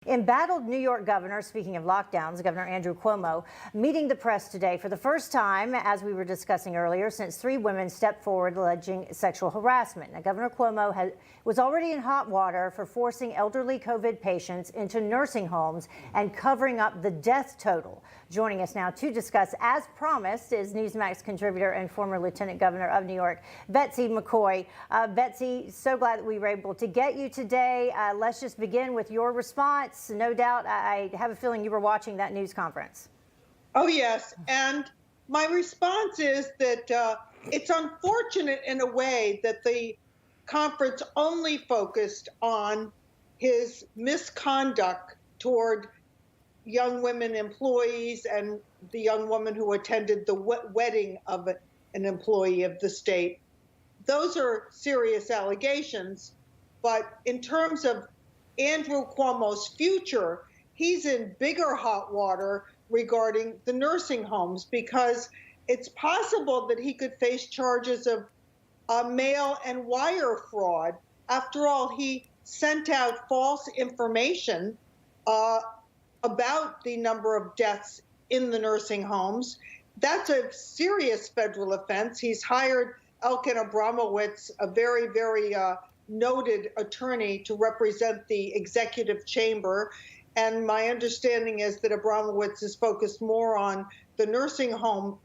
Embattled New York governor, speaking of lockdowns, Governor Andrew Cuomo, meeting the press today for the first time, as we were discussing earlier, since 3 women stepped forward alleging sexual harassment. Now, Governor Cuomo was already in hot water for forcing elderly COVID patients into nursing homes and covering up the death total. Joining us now to discuss, as promised, is Newsmax contributor and former Lieutenant Governor of New York, Betsy McCoy. Betsy, so glad that we were able to get you today. Let's just begin with your response. No doubt, I have a feeling you were watching that news conference. Oh, yes. And my response is that it's unfortunate in a way that the conference only focused on his misconduct toward young women employees and the young woman who attended the wedding of an employee of the state. Those are serious allegations, but in terms of Andrew Cuomo's future, he's in bigger hot water regarding the nursing homes, because it's possible that he could face charges of mail and wire fraud. After all, he sent out false information about the number of deaths in the nursing homes. That's a serious federal offense. He's hired Elkin Abramowitz, a very, very noted attorney, to represent the executive chamber. And my understanding is that Abramowitz is focused more on the nursing home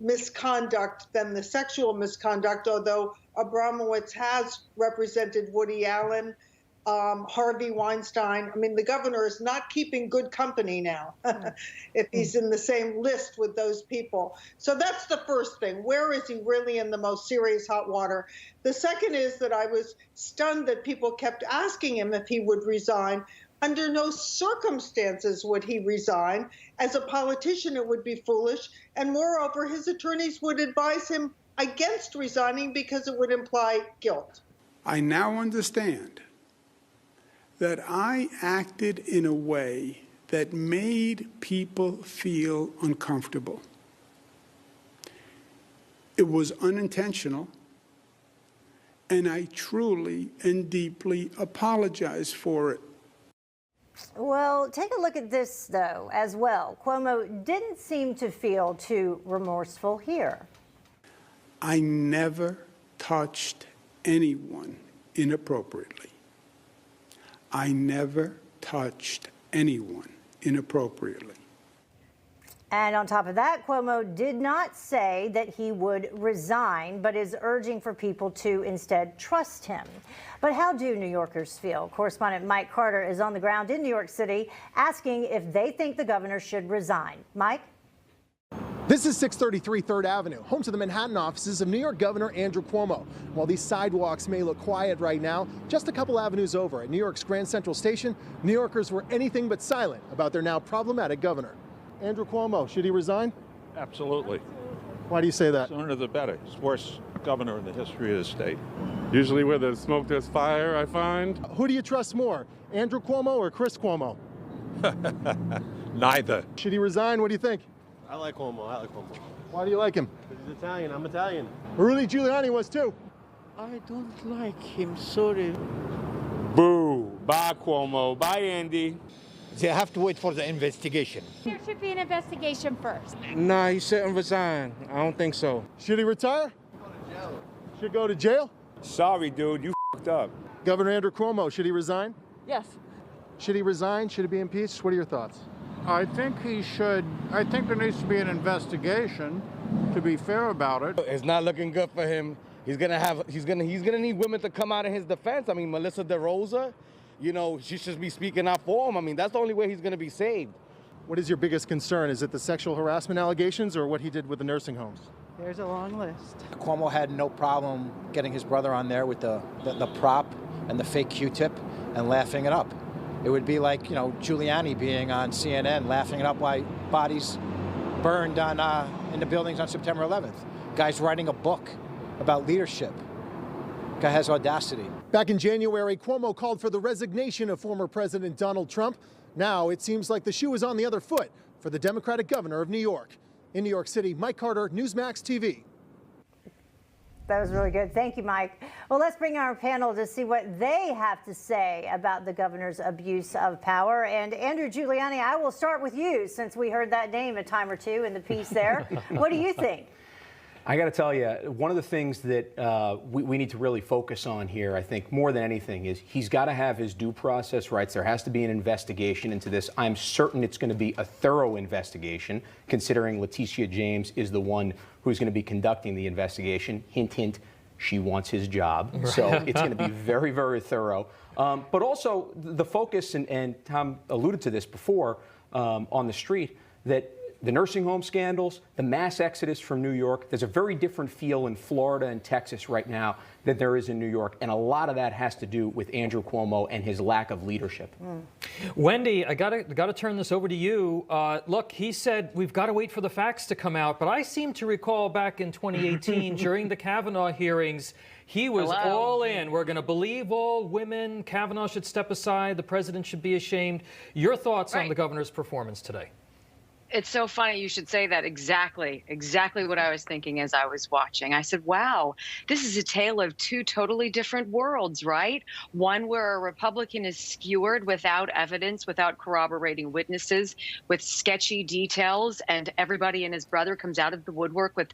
misconduct than the sexual misconduct, although Abramowitz has represented Woody Allen, Harvey Weinstein. I mean, the governor is not keeping good company now if he's in the same list with those people. So that's the first thing. Where is he really in the most serious hot water? The second is that I was stunned that people kept asking him if he would resign. Under no circumstances would he resign. As a politician, it would be foolish. And moreover, his attorneys would advise him against resigning because it would imply guilt. I now understand that I acted in a way that made people feel uncomfortable. It was unintentional, and I truly and deeply apologize for it. Well, take a look at this, though, as well. Cuomo didn't seem to feel too remorseful here. I never touched anyone inappropriately. I never touched anyone inappropriately. And on top of that, Cuomo did not say that he would resign, but is urging for people to instead trust him. But how do New Yorkers feel? Correspondent Mike Carter is on the ground in New York City asking if they think the governor should resign. Mike? This is 633 3rd Avenue, home to the Manhattan offices of New York Governor Andrew Cuomo. While these sidewalks may look quiet right now, just a couple avenues over at New York's Grand Central Station, New Yorkers were anything but silent about their now problematic governor. Andrew Cuomo, should he resign? Absolutely. Why do you say that? Sooner the better. He's the worst governor in the history of the state. Usually where there's smoke, there's fire, I find. Who do you trust more, Andrew Cuomo or Chris Cuomo? Neither. Should he resign? What do you think? I like Cuomo. Why do you like him? Because he's Italian. I'm Italian. Rudy Giuliani was too. I don't like him, sorry. Boo. Bye, Cuomo. Bye, Andy. They have to wait for the investigation. There should be an investigation first. Nah, he shouldn't resign. I don't think so. Should he retire? Should go to jail? Sorry, dude. You f***ed up. Governor Andrew Cuomo, should he resign? Yes. Should he resign? Should he be impeached? What are your thoughts? I think he should. I think there needs to be an investigation to be fair about it. It's not looking good for him. He's gonna need women to come out in his defense. I mean, Melissa DeRosa, you know, she should be speaking out for him. I mean, that's the only way he's gonna be saved. What is your biggest concern? Is it the sexual harassment allegations or what he did with the nursing homes? There's a long list. Cuomo had no problem getting his brother on there with the prop and the fake Q-tip and laughing it up. It would be like, you know, Giuliani being on CNN, laughing it up while bodies burned in the buildings on September 11th. Guy's writing a book about leadership. Guy has audacity. Back in January, Cuomo called for the resignation of former President Donald Trump. Now it seems like the shoe is on the other foot for the Democratic governor of New York. In New York City, Mike Carter, Newsmax TV. That was really good. Thank you, Mike. Well, let's bring our panel to see what they have to say about the governor's abuse of power. And Andrew Giuliani, I will start with you since we heard that name a time or two in the piece there. What do you think? I got to tell you, one of the things that we need to really focus on here, I think, more than anything, is he's got to have his due process rights. There has to be an investigation into this. I'm certain it's going to be a thorough investigation, considering Letitia James is the one who's going to be conducting the investigation. Hint, hint, she wants his job. Right. So it's going to be very, very thorough. But also the focus, and Tom alluded to this before on the street, that the nursing home scandals, the mass exodus from New York, there's a very different feel in Florida and Texas right now than there is in New York. And a lot of that has to do with Andrew Cuomo and his lack of leadership. Wendy, I gotta turn this over to you. Look, he said we've got to wait for the facts to come out. But I seem to recall back in 2018 during the Kavanaugh hearings, he was all in. We're going to believe all women. Kavanaugh should step aside. The president should be ashamed. Your thoughts on the governor's performance today? It's so funny you should say that. Exactly what I was thinking as I was watching. I said, wow, this is a tale of two totally different worlds, right? One where a Republican is skewered without evidence, without corroborating witnesses, with sketchy details, and everybody and his brother comes out of the woodwork with,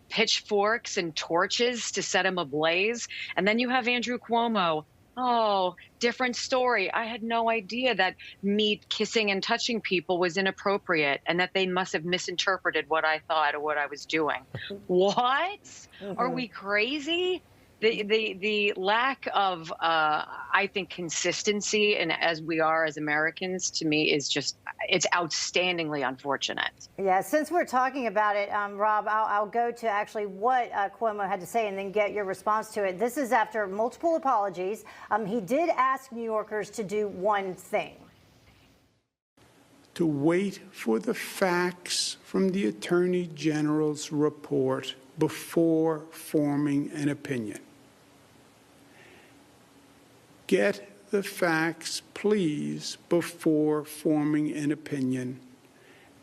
pitchforks and torches to set him ablaze. And then you have Andrew Cuomo. Oh, different story. I had no idea that me kissing and touching people was inappropriate and that they must have misinterpreted what I thought or what I was doing. What? Are we crazy? The lack of, I think, consistency, and as we are as Americans, to me, is just, it's outstandingly unfortunate. Yeah, since we're talking about it, Rob, I'll go to actually what Cuomo had to say and then get your response to it. This is after multiple apologies. He did ask New Yorkers to do one thing. To wait for the facts from the Attorney General's report before forming an opinion. Get the facts, please, before forming an opinion.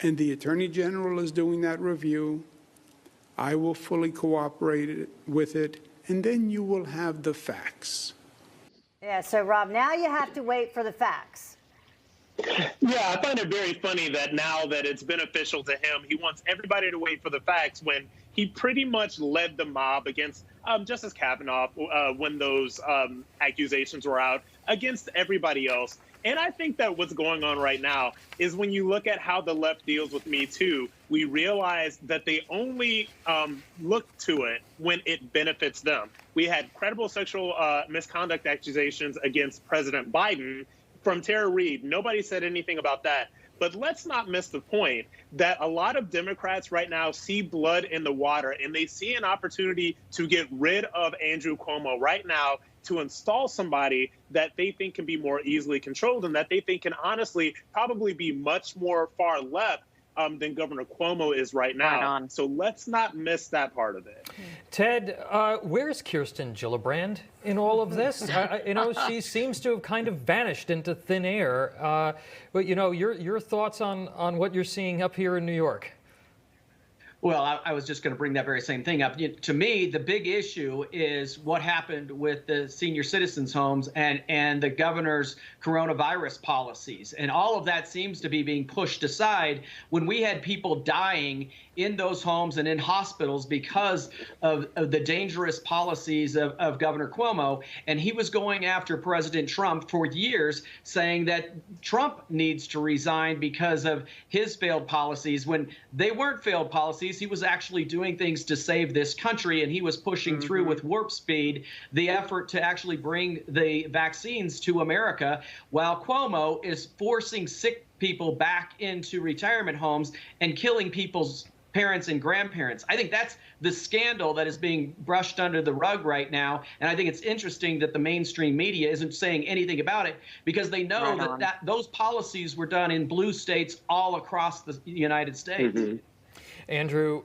And the Attorney General is doing that review. I will fully cooperate with it, and then you will have the facts. Yeah, so Rob, now you have to wait for the facts. Yeah, I find it very funny that now that it's beneficial to him, he wants everybody to wait for the facts when he pretty much led the mob against Justice Kavanaugh when those accusations were out against everybody else. And I think that what's going on right now is when you look at how the left deals with Me Too, we realize that they only look to it when it benefits them. We had credible sexual misconduct accusations against President Biden from Tara Reade. Nobody said anything about that. But let's not miss the point that a lot of Democrats right now see blood in the water, and they see an opportunity to get rid of Andrew Cuomo right now to install somebody that they think can be more easily controlled and that they think can honestly probably be much more far left than Governor Cuomo is right now. So let's not miss that part of it. Ted, where's Kirsten Gillibrand in all of this? She seems to have kind of vanished into thin air. But, your thoughts on what you're seeing up here in New York? Well, I was just going to bring that very same thing up. To me, the big issue is what happened with the senior citizens' homes and the governor's coronavirus policies. And all of that seems to be being pushed aside when we had people dying in those homes and in hospitals because of the dangerous policies of Governor Cuomo. And he was going after President Trump for years, saying that Trump needs to resign because of his failed policies, when they weren't failed policies. He was actually doing things to save this country, and he was pushing through with warp speed the effort to actually bring the vaccines to America, while Cuomo is forcing sick people back into retirement homes and killing people's parents and grandparents. I think that's the scandal that is being brushed under the rug right now. And I think it's interesting that the mainstream media isn't saying anything about it, because they know that those policies were done in blue states all across the United States. Andrew,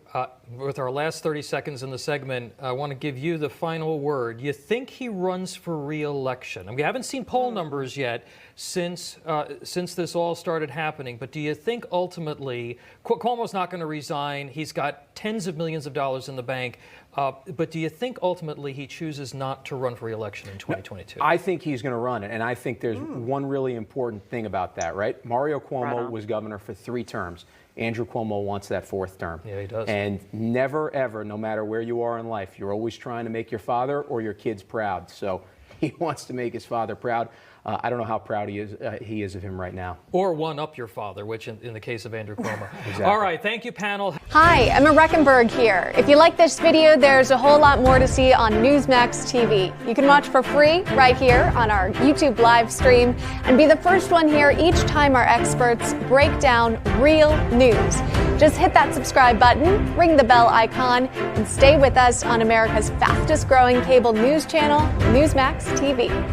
with our last 30 seconds in the segment, I want to give you the final word. You think he runs for re-election? And we haven't seen poll numbers yet, since this all started happening. But do you think ultimately Cuomo's not going to resign? He's got tens of millions of dollars in the bank. But do you think ultimately he chooses not to run for re-election in 2022? I think he's going to run it, and I think there's one really important thing about that, right? Mario Cuomo was governor for 3 terms. Andrew Cuomo wants that 4th term. Yeah, he does. And never, ever, no matter where you are in life, you're always trying to make your father or your kids proud. So he wants to make his father proud. I don't know how proud he is of him right now. Or one up your father, which in the case of Andrew Cuomo. Exactly. All right, thank you, panel. Hi, Emma Reckenberg here. If you like this video, there's a whole lot more to see on Newsmax TV. You can watch for free right here on our YouTube live stream and be the first one here each time our experts break down real news. Just hit that subscribe button, ring the bell icon, and stay with us on America's fastest growing cable news channel, Newsmax TV.